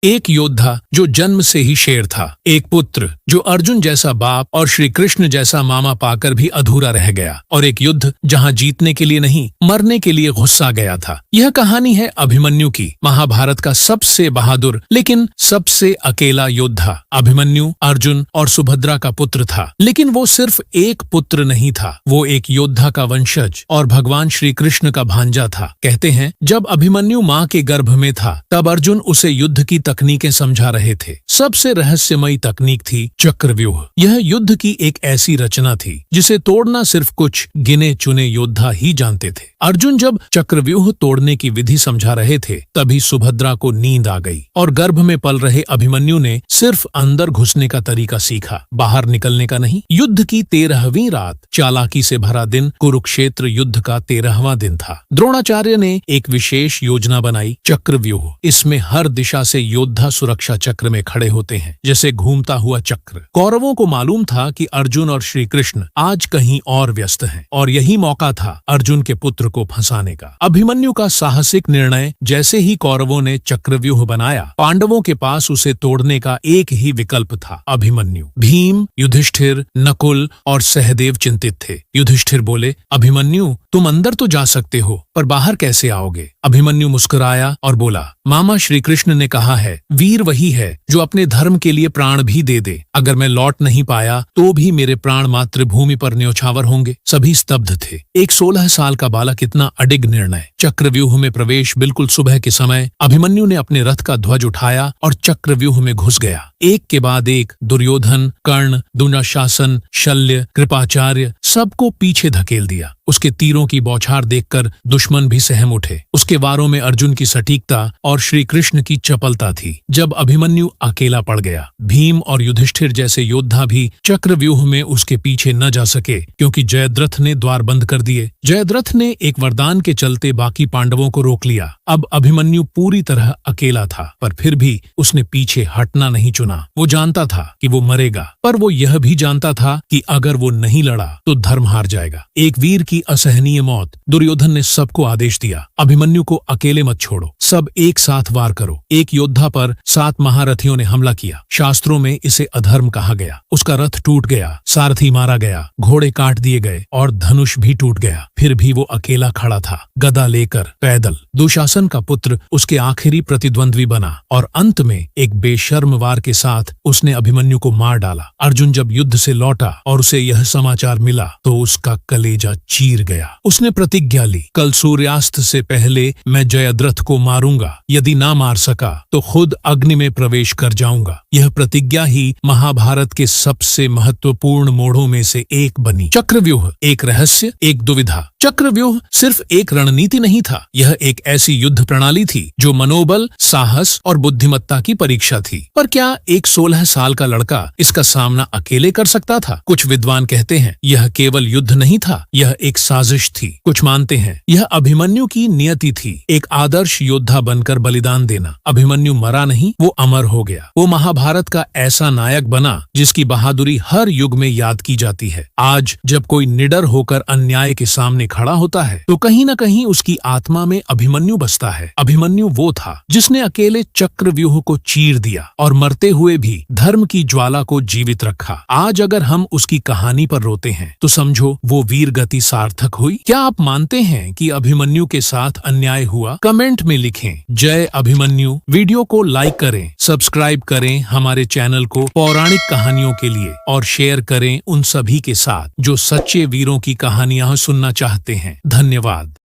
एक योद्धा जो जन्म से ही शेर था, एक पुत्र जो अर्जुन जैसा बाप और श्री कृष्ण जैसा मामा पाकर भी अधूरा रह गया, और एक युद्ध जहां जीतने के लिए नहीं मरने के लिए गुस्सा गया था। यह कहानी है अभिमन्यु की, महाभारत का सबसे बहादुर लेकिन सबसे अकेला योद्धा। अभिमन्यु अर्जुन और सुभद्रा का पुत्र था, लेकिन वो सिर्फ एक पुत्र नहीं था, वो एक योद्धा का वंशज और भगवान श्री कृष्ण का भांजा था। कहते हैं जब अभिमन्यु माँ के गर्भ में था तब अर्जुन उसे युद्ध की तकनीकें समझा रहे थे। सबसे रहस्यमयी तकनीक थी चक्रव्यूह। यह युद्ध की एक ऐसी रचना थी जिसे तोड़ना सिर्फ कुछ गिने चुने योद्धा ही जानते थे। अर्जुन जब चक्रव्यूह तोड़ने की विधि समझा रहे थे तभी सुभद्रा को नींद आ गई और गर्भ में पल रहे अभिमन्यु ने सिर्फ अंदर घुसने का तरीका सीखा, बाहर निकलने का नहीं। युद्ध की 13वीं रात, चालाकी से भरा दिन, कुरुक्षेत्र युद्ध का 13वां दिन था। द्रोणाचार्य ने एक विशेष योजना बनाई, चक्रव्यूह। इसमें हर दिशा से योद्धा सुरक्षा चक्र में खड़े होते हैं, जैसे घूमता हुआ चक्र। कौरवों को मालूम था कि अर्जुन और श्री कृष्ण आज कहीं और व्यस्त हैं और यही मौका था अर्जुन के पुत्र को फंसाने का। अभिमन्यु का साहसिक निर्णय, जैसे ही कौरवों ने चक्रव्यूह बनाया, पांडवों के पास उसे तोड़ने का एक ही विकल्प था, अभिमन्यु। भीम, युधिष्ठिर, नकुल और सहदेव चिंतित थे। युधिष्ठिर बोले, अभिमन्यु तुम अंदर तो जा सकते हो, पर बाहर कैसे आओगे? अभिमन्यु मुस्कुराया और बोला, मामा श्री कृष्ण ने कहा है, वीर वही है जो अपने धर्म के लिए प्राण भी दे दे। अगर मैं लौट नहीं पाया तो भी मेरे प्राण मातृभूमि पर न्योछावर होंगे। सभी स्तब्ध थे। एक 16 साल का बालक, इतना अडिग निर्णय। चक्रव्यूह में प्रवेश बिल्कुल सुबह के समय। अभिमन्यु ने अपने रथ का ध्वज उठाया और चक्रव्यूह में घुस गया। एक के बाद एक दुर्योधन, कर्ण, दुशासन, शल्य, कृपाचार्य सबको पीछे धकेल दिया। उसके तीरों की बौछार देखकर दुश्मन भी सहम उठे। उसके वारों में अर्जुन की सटीकता और श्री कृष्ण की चपलता थी। जब अभिमन्यु अकेला पड़ गया, भीम और युधिष्ठिर जैसे योद्धा भी चक्रव्यूह में उसके पीछे न जा सके, क्योंकि जयद्रथ ने द्वार बंद कर दिए। जयद्रथ ने एक वरदान के चलते बाकी पांडवों को रोक लिया। अब अभिमन्यु पूरी तरह अकेला था, पर फिर भी उसने पीछे हटना नहीं चुना। वो जानता था कि वो मरेगा, पर वो यह भी जानता था कि अगर वो नहीं लड़ा तो धर्म हार जाएगा। एक वीर की असहनीय मौत। दुर्योधन ने सबको आदेश दिया, अभिमन्यु को अकेले मत छोड़ो, सब एक साथ वार करो। एक योद्धा पर 7 महारथियों ने हमला किया। शास्त्रों में इसे अधर्म कहा गया। उसका रथ टूट गया, सारथी मारा गया, घोड़े काट दिए गए और धनुष भी टूट गया। फिर भी वो अकेला खड़ा था, गदा लेकर, पैदल। दुशासन का पुत्र उसके आखिरी प्रतिद्वंद्वी बना और अंत में एक बेशर्म वार के साथ उसने अभिमन्यु को मार डाला। अर्जुन जब युद्ध से लौटा और उसे यह समाचार मिला तो उसका कलेजा चीर गया। उसने प्रतिज्ञा ली, कल सूर्यास्त से पहले मैं जयद्रथ को मारूंगा। यदि ना मार सका तो खुद अग्नि में प्रवेश कर जाऊंगा। यह प्रतिज्ञा ही महाभारत के सबसे महत्वपूर्ण मोड़ों में से एक बनी। चक्रव्यूह, एक रहस्य, एक दुविधा। चक्रव्यूह सिर्फ एक रणनीति नहीं था, यह एक ऐसी युद्ध प्रणाली थी जो मनोबल, साहस और बुद्धिमत्ता की परीक्षा थी। पर क्या एक 16 साल का लड़का इसका सामना अकेले कर सकता था? कुछ विद्वान कहते हैं यह केवल युद्ध नहीं था, यह एक साजिश थी। कुछ मानते हैं यह अभिमन्यु की नियति थी, एक आदर्श योद्धा बनकर बलिदान देना। अभिमन्यु मरा नहीं, वो अमर हो गया। वो महाभारत का ऐसा नायक बना जिसकी बहादुरी हर युग में याद की जाती है। आज जब कोई निडर होकर अन्याय के सामने खड़ा होता है तो कहीं न कहीं उसकी आत्मा में अभिमन्यु बसता है। अभिमन्यु वो था जिसने अकेले चक्रव्यूह को चीर दिया और मरते हुए भी धर्म की ज्वाला को जीवित रखा। आज अगर हम उसकी कहानी पर रोते हैं तो समझो वो वीर गति सार्थक हुई। क्या आप मानते हैं कि अभिमन्यु के साथ अन्याय हुआ? कमेंट में लिखें जय अभिमन्यु। वीडियो को लाइक करें, सब्सक्राइब करें हमारे चैनल को पौराणिक कहानियों के लिए, और शेयर करें उन सभी के साथ जो सच्चे वीरों की कहानियां सुनना चाहते हैं। धन्यवाद।